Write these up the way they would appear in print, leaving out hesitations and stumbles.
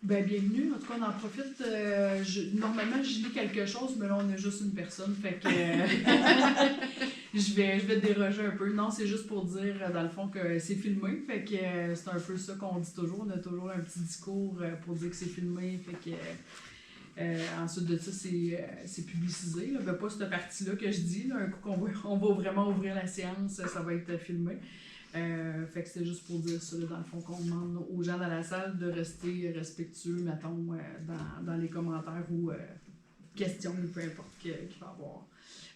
Ben, bienvenue. En tout cas, on en profite. Normalement, je lis quelque chose, mais là, on est juste une personne. Fait que je vais déroger un peu. Non, c'est juste pour dire, dans le fond, que c'est filmé. Fait que c'est un peu ça qu'on dit toujours. On a toujours un petit discours pour dire que c'est filmé. Fait que ensuite de ça, c'est publicisé. Là. Ben, pas cette partie-là que je dis. Là. Un coup on va vraiment ouvrir la séance, ça va être filmé. Fait que c'est juste pour dire ça, là, dans le fond, qu'on demande aux gens dans la salle de rester respectueux, mettons, dans les commentaires ou questions, peu importe qu'il va y avoir.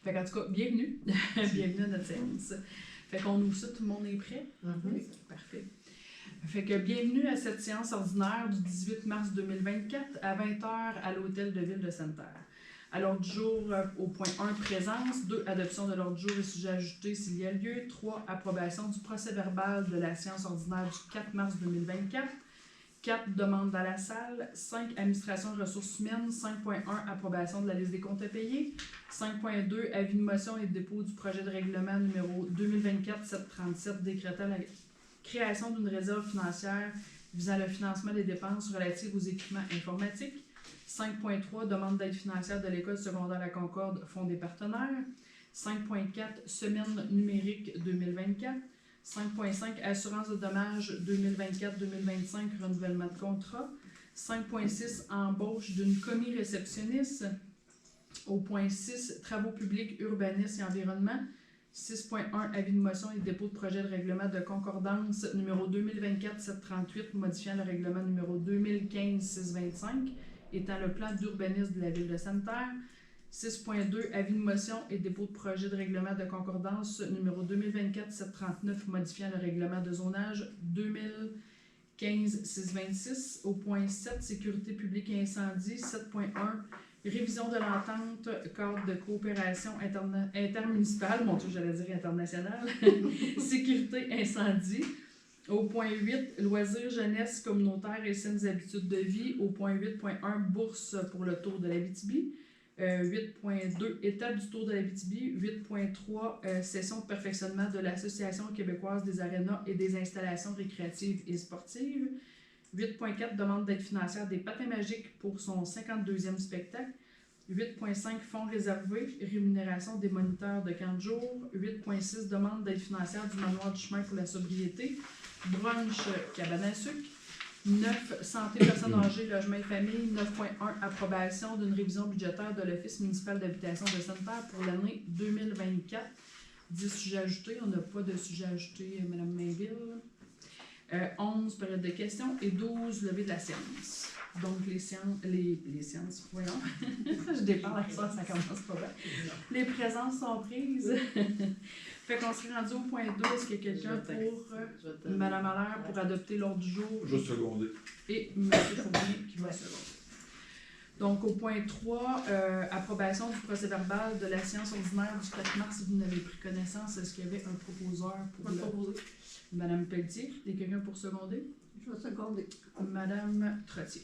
Fait qu'en tout cas, bienvenue. Bienvenue à notre séance. Fait qu'on ouvre ça, tout le monde est prêt? Mm-hmm. Parfait. Fait que bienvenue à cette séance ordinaire du 18 mars 2024 à 20h à l'Hôtel de Ville de Sainte-Terre. À l'ordre du jour, au point 1, présence. 2, adoption de l'ordre du jour et sujet ajouté s'il y a lieu. 3, approbation du procès-verbal de la séance ordinaire du 4 mars 2024. 4, demande dans la salle. 5, administration des ressources humaines. 5.1, approbation de la liste des comptes à payer. 5.2, avis de motion et dépôt du projet de règlement numéro 2024-737 décrétant la création d'une réserve financière visant le financement des dépenses relatives aux équipements informatiques. 5.3, demande d'aide financière de l'École secondaire La Concorde, Fonds des partenaires. 5.4, semaine numérique 2024. 5.5, assurance de dommages 2024-2025, renouvellement de contrat. 5.6, embauche d'une commis réceptionniste. Au point 6, travaux publics, urbanisme et environnement. 6.1, avis de motion et dépôt de projet de règlement de concordance numéro 2024-738, modifiant le règlement numéro 2015-625. Étant le plan d'urbanisme de la Ville de Sainte-Terre. 6.2, avis de motion et dépôt de projet de règlement de concordance numéro 2024-739, modifiant le règlement de zonage 2015-626. Au point 7, sécurité publique et incendie. 7.1, révision de l'entente cadre de coopération intermunicipale, mon Dieu, j'allais dire internationale, sécurité incendie. Au point 8, loisirs, jeunesse, communautaire et saines habitudes de vie. Au point 8.1, bourse pour le Tour de l'Abitibi. 8.2, étape du Tour de l'Abitibi. 8.3, session de perfectionnement de l'Association québécoise des arénas et des installations récréatives et sportives. 8.4, demande d'aide financière des patins magiques pour son 52e spectacle. 8.5, fonds réservés, rémunération des moniteurs de camp de jour. 8.6, demande d'aide financière du manoir du chemin pour la sobriété. Brunch, cabane à sucre. 9, santé, personnes âgées, logement et famille. 9.1, approbation d'une révision budgétaire de l'Office municipal d'habitation de Sainte-Terre pour l'année 2024. 10 sujets ajoutés. On n'a pas de sujets ajoutés, Mme Mainville. 11, période de questions. Et 12, levée de la séance. Donc, les séances, voyons. Je déparle avec ça commence pas bien. Les présences sont prises. Fait qu'on serait rendu au point 2. Est-ce qu'il y a quelqu'un pour Mme Allaire pour adopter l'ordre du jour? Je vais seconder. Et M. Fournier qui va seconder. Donc, au point 3, approbation du procès-verbal de la séance ordinaire du 4 mars. Si vous n'avez pris connaissance, est-ce qu'il y avait un proposeur pour le... Mme Pelletier, il y a quelqu'un pour seconder? Je vais seconder. Mme Trottier.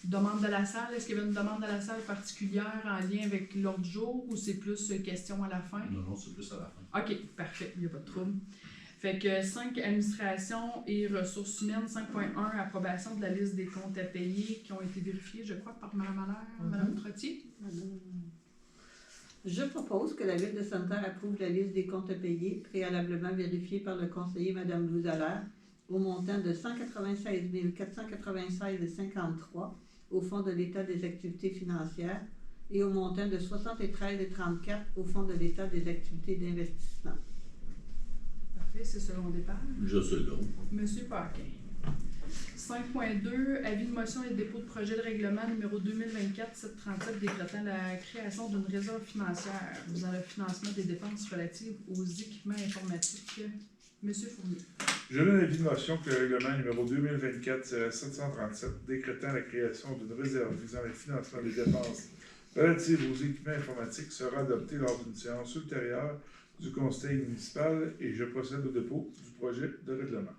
Demande de la salle, est-ce qu'il y avait une demande de la salle particulière en lien avec l'ordre du jour ou c'est plus question à la fin? Non, c'est plus à la fin. OK, parfait, il n'y a pas de trouble. Fait que 5, administration et ressources humaines. 5.1, approbation de la liste des comptes à payer qui ont été vérifiés, je crois, par Mme Allaire, Mme Trottier. Je propose que la Ville de Sainte-Terre approuve la liste des comptes à payer préalablement vérifiée par le conseiller Mme Louise Allaire au montant de 196 496,53 au Fonds de l'État des activités financières et au montant de 73,34 au Fonds de l'État des activités d'investissement. Parfait, c'est secondé par Je seconde. Monsieur Paquin. 5.2, avis de motion et dépôt de projet de règlement numéro 2024-737 décrétant la création d'une réserve financière visant le financement des dépenses relatives aux équipements informatiques. Monsieur Fournier. Je donne l'avis de motion que le règlement numéro 2024-737 décrétant la création d'une réserve visant le financement des dépenses relatives aux équipements informatiques sera adopté lors d'une séance ultérieure du conseil municipal et je procède au dépôt du projet de règlement.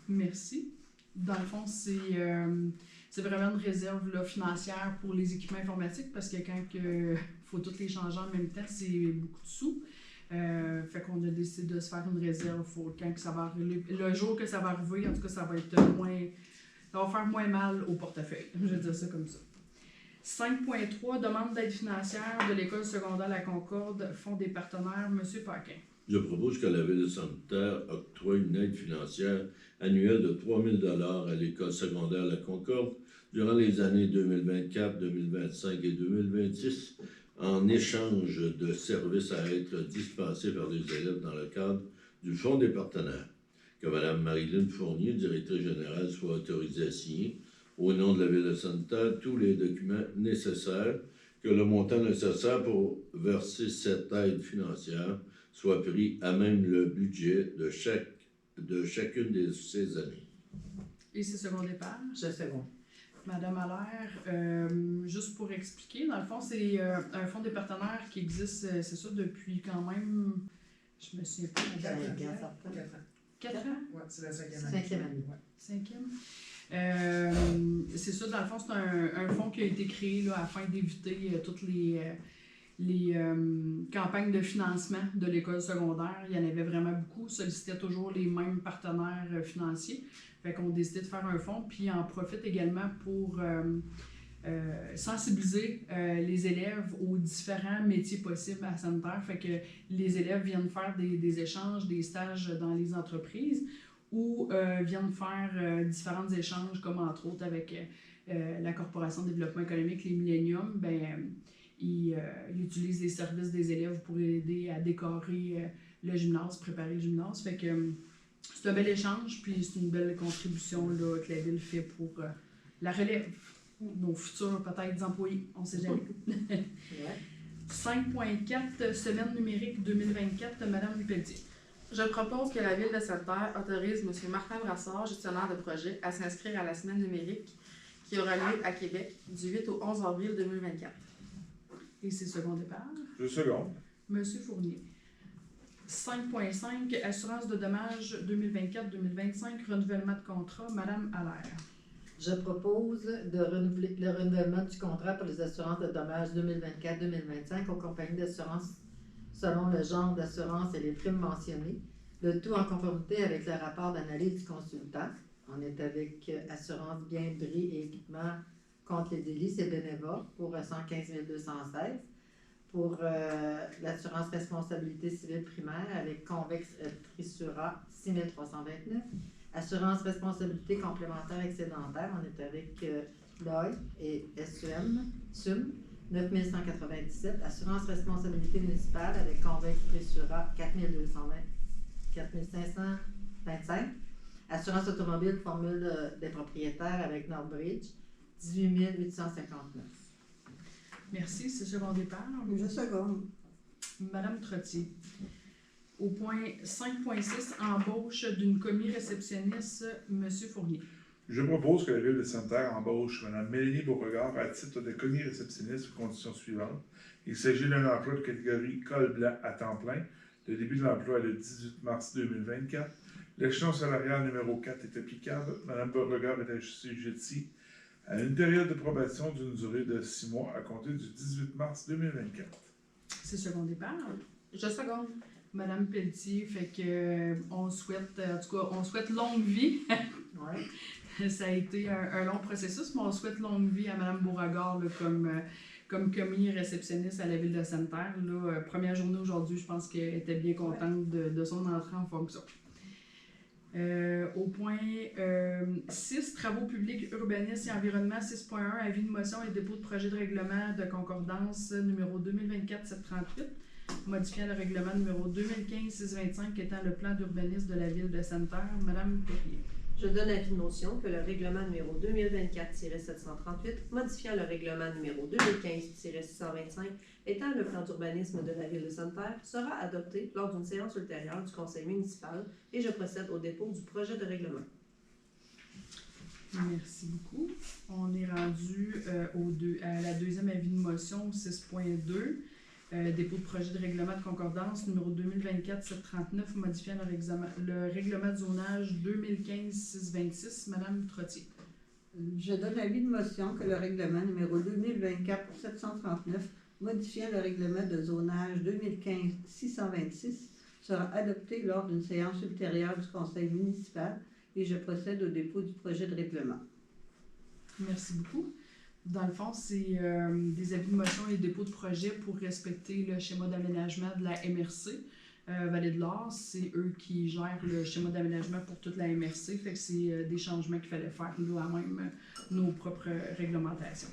Merci. Dans le fond, c'est vraiment une réserve là, financière pour les équipements informatiques parce que quand il faut tous les changer en même temps, c'est beaucoup de sous. Fait qu'on a décidé de se faire une réserve pour quand que ça va arriver. Le jour que ça va arriver, en tout cas, ça va être moins Ça va faire moins mal au portefeuille, je vais dire ça comme ça. 5.3, demande d'aide financière de l'École secondaire La Concorde, Fonds des partenaires, M. Paquin. Je propose que la Ville de Sainte-Terre octroie une aide financière annuelle de 3 000 $ à l'École secondaire La Concorde durant les années 2024, 2025 et 2026 en échange de services à être dispensés par les élèves dans le cadre du Fonds des partenaires. Que Mme Marilyn Fournier, directrice générale, soit autorisée à signer au nom de la Ville de Sainte-Terre tous les documents nécessaires, que le montant nécessaire pour verser cette aide financière soit pris à même le budget de chacune de ces années. Et c'est second départ. Je second. Madame Allaire, juste pour expliquer, dans le fond, c'est un fonds des partenaires qui existe, c'est ça, depuis quand même, je me souviens pas. 4 ans. 4 ans? Ouais, c'est la 5e année. 5e année, ouais. 5e. C'est ça, dans le fond, c'est un fonds qui a été créé là, afin d'éviter toutes les campagnes de financement de l'école secondaire. Il y en avait vraiment beaucoup, sollicitait toujours les mêmes partenaires financiers. Fait qu'on décidait de faire un fonds, puis en profite également pour sensibiliser les élèves aux différents métiers possibles à Sainte-Terre. Fait que les élèves viennent faire des échanges, des stages dans les entreprises ou viennent faire différents échanges, comme entre autres avec la Corporation de développement économique, les Millennium. Ils utilisent les services des élèves pour aider à décorer le gymnase, préparer le gymnase. Fait que c'est un bel échange, puis c'est une belle contribution là, que la Ville fait pour la relève, nos futurs peut-être employés, on ne sait jamais. 5.4, semaine numérique 2024, Mme Pelletier. Je propose que la Ville de Sainte-Terre autorise M. Martin Brassard, gestionnaire de projet, à s'inscrire à la semaine numérique qui aura lieu à Québec du 8 au 11 avril 2024. Et c'est second départ. Je seconde. Monsieur Fournier. 5.5, assurance de dommages 2024-2025, renouvellement de contrat, Madame Allaire. Je propose de renouveler le renouvellement du contrat pour les assurances de dommages 2024-2025 aux compagnies d'assurance selon le genre d'assurance et les primes mentionnées, le tout en conformité avec le rapport d'analyse du consultant. On est avec assurance biens, bris et équipements contre les délits, c'est Beneva pour 115 216. Pour l'assurance responsabilité civile primaire avec Convex Trissura 6 329. Assurance responsabilité complémentaire excédentaire, on est avec LOI et SUM 9 197. Assurance responsabilité municipale avec Convex Trissura 4 525. Assurance automobile formule des propriétaires avec Northbridge 18 859. Merci, c'est second départ. Je seconde. Madame Trottier. Au point 5.6, embauche d'une commis réceptionniste, Monsieur Fournier. Je propose que la Ville de Sainte-Terre embauche Mme Mélanie Beauregard à titre de commis réceptionniste aux conditions suivantes. Il s'agit d'un emploi de catégorie col blanc à temps plein. Le début de l'emploi est le 18 mars 2024. L'échelon salarial numéro 4 est applicable. Mme Beauregard est assujettie à une période de probation d'une durée de 6 mois à compter du 18 mars 2024. C'est second départ. Je seconde. Madame Pelletier, fait que on souhaite, en tout cas, on souhaite longue vie. Ouais. Ça a été un long processus, mais on souhaite longue vie à Mme Beauregard là, comme commis réceptionniste à la Ville de Sainte-Terre. Première journée aujourd'hui, je pense qu'elle était bien contente de son entrée en fonction. Au point 6, travaux publics, urbanisme et environnement 6.1, avis de motion et dépôt de projet de règlement de concordance numéro 2024-738, modifiant le règlement numéro 2015-625 étant le plan d'urbanisme de la Ville de Sainte-Terre. Madame Perrier. Je donne avis de motion que le règlement numéro 2024-738, modifiant le règlement numéro 2015-625, étant le plan d'urbanisme de la Ville de Sainte-Terre, sera adopté lors d'une séance ultérieure du Conseil municipal et je procède au dépôt du projet de règlement. Merci beaucoup. On est rendu à la deuxième avis de motion 6.2. Dépôt de projet de règlement de concordance numéro 2024-739, modifiant le règlement de zonage 2015-626. Madame Trottier. Je donne avis de motion que le règlement numéro 2024-739, modifiant le règlement de zonage 2015-626, sera adopté lors d'une séance ultérieure du Conseil municipal et je procède au dépôt du projet de règlement. Merci beaucoup. Dans le fond, c'est des avis de motion et dépôts de projet pour respecter le schéma d'aménagement de la MRC. Vallée de l'Or, c'est eux qui gèrent le schéma d'aménagement pour toute la MRC. Fait que c'est des changements qu'il fallait faire nous à même nos propres réglementations.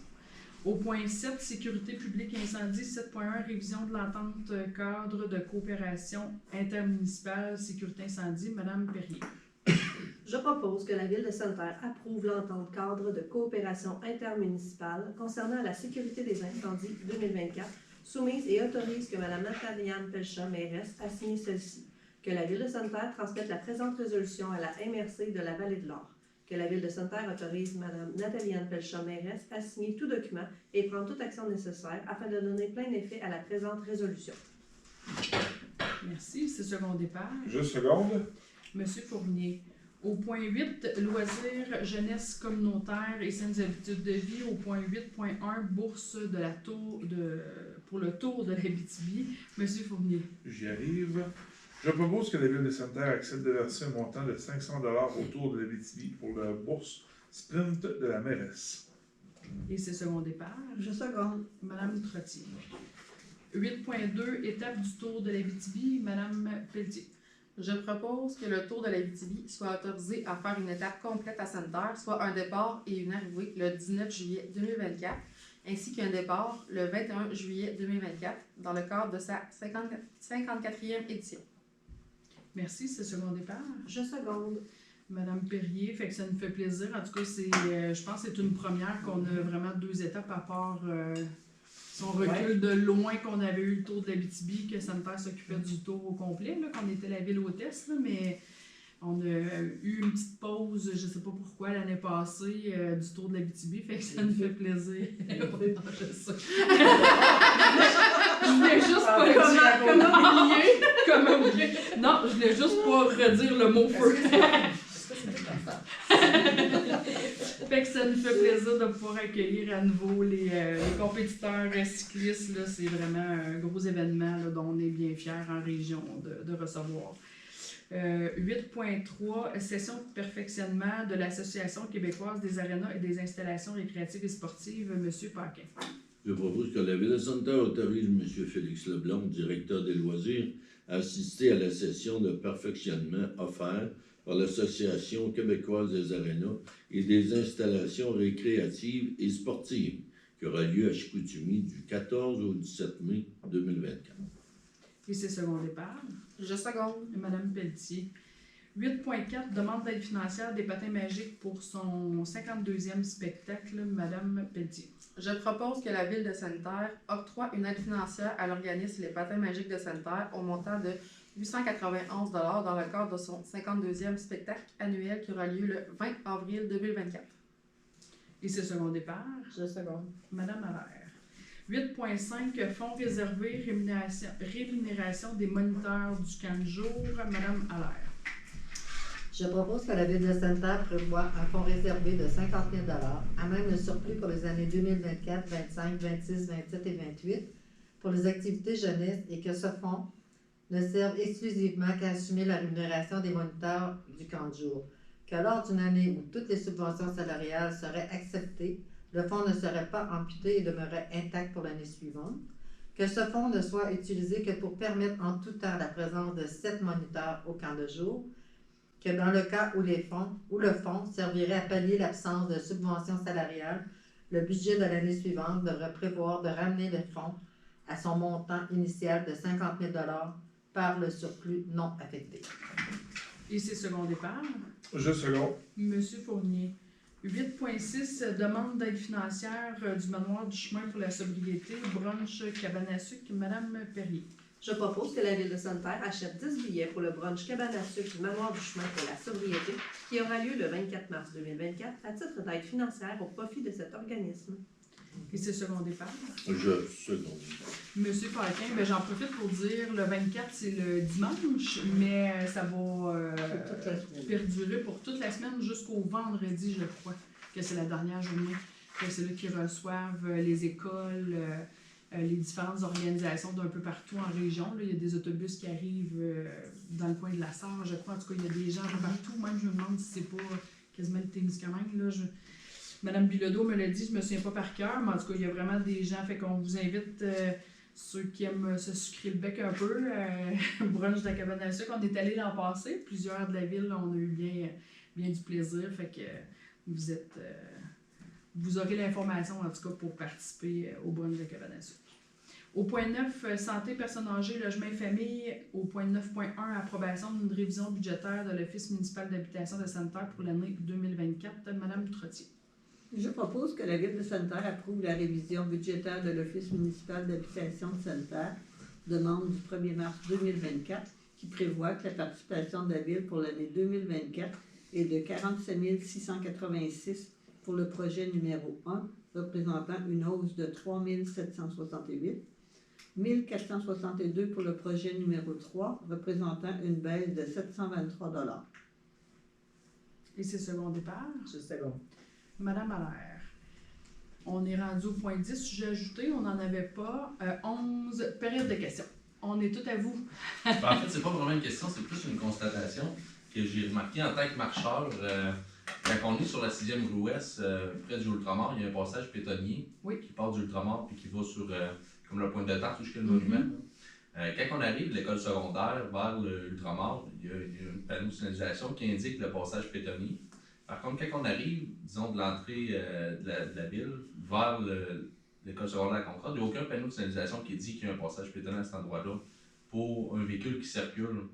Au point 7, sécurité publique et incendie, 7.1, révision de l'entente cadre de coopération intermunicipale sécurité incendie. Madame Perrier. Je propose que la Ville de Sainte-Terre approuve l'entente cadre de coopération intermunicipale concernant la sécurité des incendies 2024, soumise et autorise que Mme Nathalie-Anne Pelchat, mairesse, a signé celle-ci. Que la Ville de Sainte-Terre transmette la présente résolution à la MRC de la Vallée de l'Or. Que la Ville de Sainte-Terre autorise Mme Nathalie-Anne Pelchat, mairesse, à signer tout document et prendre toute action nécessaire afin de donner plein effet à la présente résolution. Merci. C'est secondé par Je seconde. Monsieur Fournier. Au point 8, loisirs, jeunesse communautaire et saines habitudes de vie. Au point 8.1, bourse de la pour le tour de l'Abitibi. Monsieur Fournier. J'y arrive. Je propose que la Ville de Sainte-Terre accepte de verser un montant de 500 $ autour de l'Abitibi pour la bourse sprint de la mairesse. Et c'est secondé par Je seconde. Madame Trottier. 8.2, étape du tour de l'Abitibi. Madame Pelletier. Je propose que le tour de l'Abitibi soit autorisé à faire une étape complète à Sainte-Terre, soit un départ et une arrivée le 19 juillet 2024, ainsi qu'un départ le 21 juillet 2024, dans le cadre de sa 54e édition. Merci, c'est secondé par Je seconde. Madame Perrier. Fait que ça nous fait plaisir. En tout cas, je pense que c'est une première qu'on a vraiment 2 étapes à part si on recule de loin qu'on avait eu le tour de l'Abitibi, que Sainte-Terre s'occupait du tour au complet, là, qu'on était la ville hôtesse, là, mais on a eu une petite pause, je sais pas pourquoi, l'année passée, du tour de l'Abitibi, fait que ça nous fait plaisir. Non, je sais. Je voulais juste pas oublier. Comment oublier? Non, je voulais juste pas redire le mot feu. Fait que ça nous fait plaisir de pouvoir accueillir à nouveau les compétiteurs cyclistes. Là, c'est vraiment un gros événement là, dont on est bien fiers en région de recevoir. 8.3, session de perfectionnement de l'Association québécoise des arénas et des installations récréatives et sportives, M. Paquin. Je propose que la Ville de Sainte-Terre autorise M. Félix Leblanc, directeur des loisirs, à assister à la session de perfectionnement offerte par l'Association québécoise des arénas et des installations récréatives et sportives, qui aura lieu à Chicoutimi du 14 au 17 mai 2024. Et c'est secondé par Je seconde. Madame Pelletier. 8.4, demande d'aide financière des patins magiques pour son 52e spectacle, Madame Pelletier. Je propose que la Ville de Sainte-Terre octroie une aide financière à l'organisme Les Patins Magiques de Sainte-Terre au montant de 891 $ dans le cadre de son 52e spectacle annuel qui aura lieu le 20 avril 2024. Et c'est secondé par Je seconde. Madame Allaire. 8.5, fonds réservé, rémunération des moniteurs du camp de jour, Madame Allaire. Je propose que la Ville de Sainte-Terre prévoie un fonds réservé de 50 000 $ à même le surplus pour les années 2024, 25, 26, 27 et 28 pour les activités jeunesse et que ce fonds ne serve exclusivement qu'à assumer la rémunération des moniteurs du camp de jour. Que lors d'une année où toutes les subventions salariales seraient acceptées, le fonds ne serait pas amputé et demeurerait intact pour l'année suivante. Que ce fonds ne soit utilisé que pour permettre en tout temps la présence de 7 moniteurs au camp de jour. Que dans le cas où le fonds servirait à pallier l'absence de subventions salariales, le budget de l'année suivante devrait prévoir de ramener le fonds à son montant initial de 50 000 $ par le surplus non affecté. Et c'est secondé par Je seconde. Monsieur Fournier. 8.6, demande d'aide financière du manoir du chemin pour la sobriété, brunch cabane à sucre, Madame Perrier. Je propose que la Ville de Sainte-Terre achète 10 billets pour le brunch cabane à sucre du manoir du chemin pour la sobriété qui aura lieu le 24 mars 2024 à titre d'aide financière au profit de cet organisme. Et c'est secondé par Je seconde. Monsieur Paquin. Ben, j'en profite pour dire, le 24, c'est le dimanche, mais ça va Toute la semaine. perdurer pour toute la semaine jusqu'au vendredi, je crois, que c'est la dernière journée. Que c'est là qu'ils reçoivent les écoles, les différentes organisations d'un peu partout en région. Là, il y a des autobus qui arrivent dans le coin de la Sarre, je crois. En tout cas, il y a des gens un peu partout. Même, je me demande si c'est pas quasiment le Témiscamingue. Là, Madame Bilodeau me l'a dit, je me souviens pas par cœur, mais en tout cas, il y a vraiment des gens, fait qu'on vous invite, ceux qui aiment se sucrer le bec un peu, brunch de la cabane à sucre, on est allé l'an passé, plusieurs de la ville, on a eu bien du plaisir, fait que vous êtes, vous aurez l'information en tout cas pour participer au brunch de la cabane à sucre. Au point 9, santé, personnes âgées, logement et famille. Au point 9.1, approbation d'une révision budgétaire de l'Office municipal d'habitation de Sainte-Terre pour l'année 2024. Madame Trottier. Je propose que la Ville de Sainte-Terre approuve la révision budgétaire de l'Office municipal d'habitation de Sainte-Terre, demande du 1er mars 2024, qui prévoit que la participation de la Ville pour l'année 2024 est de 47 686 pour le projet numéro 1, représentant une hausse de 3 768, 1 462 pour le projet numéro 3, représentant une baisse de 723 $. Et c'est second départ. C'est second. Madame Allaire. On est rendu au point 10, sujet ajouté, on n'en avait pas. 11, période de questions. On est tout à vous. En fait, c'est pas vraiment une question, c'est plus une constatation que j'ai remarqué en tant que marcheur. Quand on est sur la 6e rue Ouest, près du Ultramar, il y a un passage piétonnier qui part du Ultramar puis qui va sur comme le point de tarte jusqu'à le monument. Quand on arrive de l'école secondaire vers l'Ultramar, il y a un panneau de signalisation qui indique le passage piétonnier. Par contre, quand on arrive, disons, de l'entrée de la ville vers l'école secondaire Concorde, il n'y a aucun panneau de signalisation qui dit qu'il y a un passage piétonnier à cet endroit-là pour un véhicule qui circule.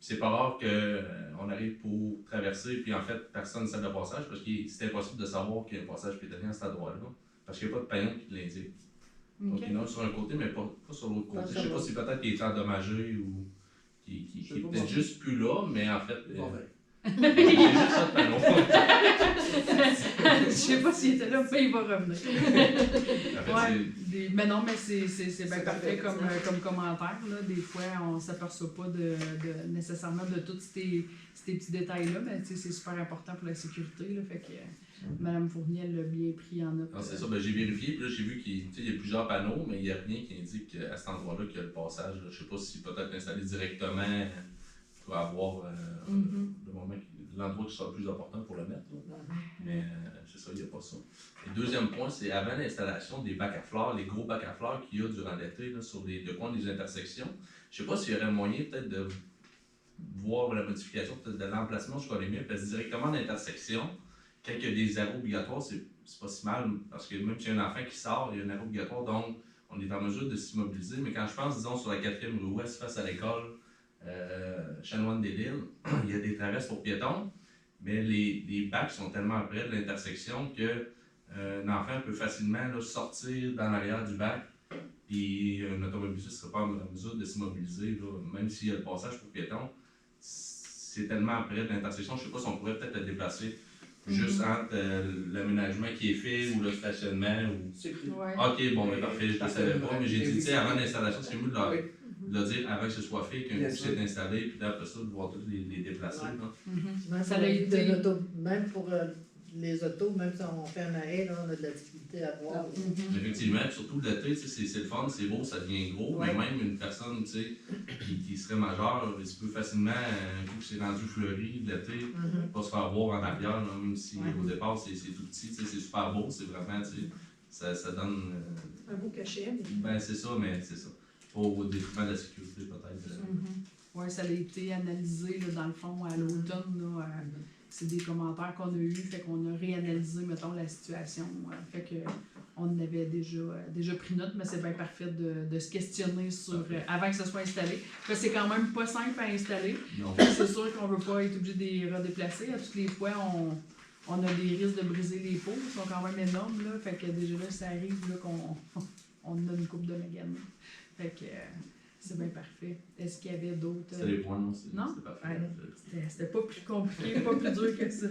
C'est pas rare qu'on arrive pour traverser, puis en fait, personne ne sait le passage parce que c'est impossible de savoir qu'il y a un passage piétonnier à cet endroit-là, parce qu'il n'y a pas de panneau qui l'indique. Donc, il y en a sur un côté, mais pas sur l'autre côté. Je ne sais pas si peut-être qu'il est endommagé ou qu'il est peut-être juste plus là, mais en fait, il y a juste pas de panneau. Je sais pas s'il était là, mais il va revenir. En fait, Mais non, mais c'est bien parfait comme commentaire. Là. Des fois, on ne s'aperçoit pas nécessairement de tous ces petits détails-là, mais c'est super important pour la sécurité. Là, fait que Mme Fournier l'a bien pris en note. C'est ça, j'ai vérifié, puis là j'ai vu qu'il y a plusieurs panneaux, mais il n'y a rien qui indique à cet endroit-là qu'il y a le passage. Je ne sais pas si peut-être installé directement pour avoir le moment l'endroit qui sera le plus important pour le mettre. Mais c'est ça, il n'y a pas ça. Et deuxième point, c'est avant l'installation des bacs à fleurs, les gros bacs à fleurs qu'il y a durant l'été sur les deux coins des intersections. Je ne sais pas s'il y aurait moyen peut-être de voir la modification peut-être de l'emplacement, je connais mieux, parce que directement à l'intersection, quand il y a des arrêts obligatoires, c'est pas si mal, parce que même s'il y a un enfant qui sort, il y a un arrêt obligatoire, donc on est en mesure de s'immobiliser. Mais quand je pense, disons, sur la 4e rue Ouest, face à l'école Chanoine-des-Lilles, il y a des traverses pour piétons, mais les bacs sont tellement près de l'intersection qu'un enfant peut facilement là, sortir dans l'arrière du bac, puis un automobiliste ne serait pas en mesure de s'immobiliser, même s'il y a le passage pour piétons. C'est tellement près de l'intersection, je ne sais pas si on pourrait peut-être le déplacer juste entre l'aménagement qui est fait ou le stationnement. Ok, bon, mais parfait, je ne le savais pas, mais j'ai dit, avant l'installation, c'est mieux de le dire avant que ce soit fait, qu'un puisse être installé, puis après ça, de voir tous les déplacer. Ça a été même pour les autos, même si on fait un arrêt, là, on a de la difficulté à voir. Effectivement, puis surtout l'été, c'est le fun, c'est beau, ça devient gros, mais même une personne qui serait majeure, il peut facilement, vu que c'est rendu fleuri l'été, pas se faire voir en arrière, là, même si au départ c'est tout petit, c'est super beau, c'est vraiment, ça donne... un beau cachet. Ben c'est ça, mais c'est ça. Pas au détriment de la sécurité peut-être. Oui, ça a été analysé là, dans le fond à l'automne. C'est des commentaires qu'on a eus, fait qu'on a réanalysé, mettons, la situation. Fait que on avait déjà pris note, mais c'est bien parfait de se questionner sur avant que ça soit installé. C'est quand même pas simple à installer. C'est sûr qu'on ne veut pas être obligé de les redéplacer. À toutes les fois, on a des risques de briser les pots, ils sont quand même énormes. Là, fait que déjà là, ça arrive là, qu'on a une coupe de méganes. Fait que c'est bien parfait. Est-ce qu'il y avait d'autres... C'était les points, non? C'était parfait. C'était pas plus compliqué, pas plus dur que ça.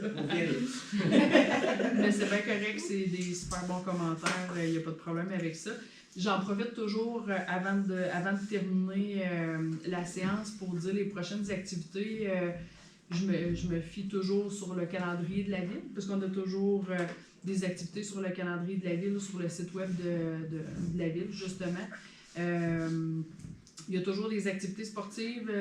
Mais c'est bien correct, c'est des super bons commentaires, il n'y a pas de problème avec ça. J'en profite toujours avant de terminer la séance pour dire les prochaines activités. Je me fie toujours sur le calendrier de la ville, parce qu'on a toujours des activités sur le calendrier de la ville, sur le site web de la ville, justement. Il y a toujours des activités sportives.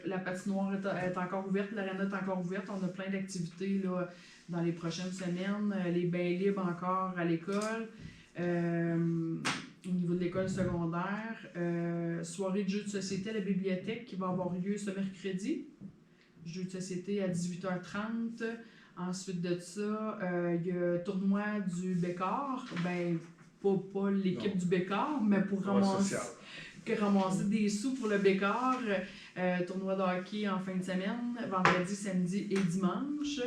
La patinoire est encore ouverte, l'aréna est encore ouverte. On a plein d'activités là, dans les prochaines semaines. Les bains libres encore à l'école. Au niveau de l'école secondaire. Soirée de jeux de société à la bibliothèque qui va avoir lieu ce mercredi. Jeux de société à 18h30. Ensuite de ça, il y a tournoi du Bécard. Ben, pas l'équipe du Bécard, mais pour ramasser des sous pour le Bécard. Tournoi de hockey en fin de semaine, vendredi, samedi et dimanche.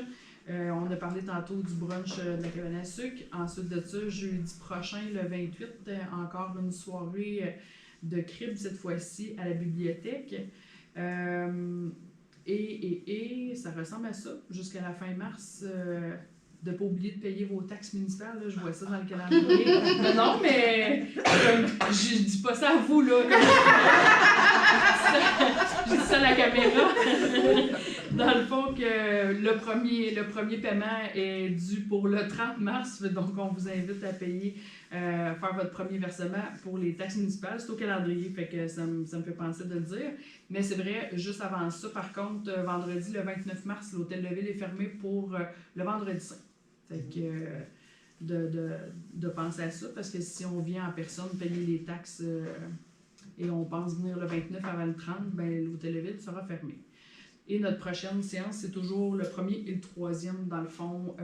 On a parlé tantôt du brunch de la cabane à sucre. Ensuite de ça, jeudi prochain, le 28, encore une soirée de crib, cette fois-ci à la bibliothèque. Et ça ressemble à ça jusqu'à la fin mars. De ne pas oublier de payer vos taxes municipales, là, je vois ça dans le calendrier. Mais non, mais je dis pas ça à vous, là. Je dis ça à la caméra. Dans le fond, que le premier paiement est dû pour le 30 mars, donc on vous invite à payer, faire votre premier versement pour les taxes municipales. C'est au calendrier, fait que ça me fait penser de le dire. Mais c'est vrai, juste avant ça, par contre, vendredi, le 29 mars, l'Hôtel de Ville est fermé pour le vendredi saint. Fait que de penser à ça, parce que si on vient en personne payer les taxes et on pense venir le 29 avant le 30, ben l'Hôtel de Ville sera fermé. Et notre prochaine séance, c'est toujours le 1er et le 3e, dans le fond,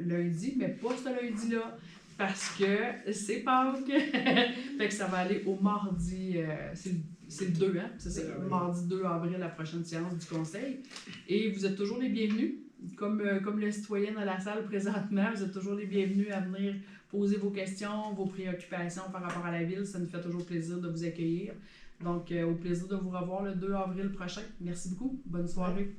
lundi, mais pas ce lundi-là, parce que c'est Pâques. Fait que ça va aller au mardi, c'est le 2, hein? C'est ça, mardi 2 avril, la prochaine séance du conseil. Et vous êtes toujours les bienvenus. Comme le citoyen dans la salle présentement, vous êtes toujours les bienvenus à venir poser vos questions, vos préoccupations par rapport à la ville. Ça nous fait toujours plaisir de vous accueillir. Donc, au plaisir de vous revoir le 2 avril prochain. Merci beaucoup. Bonne soirée.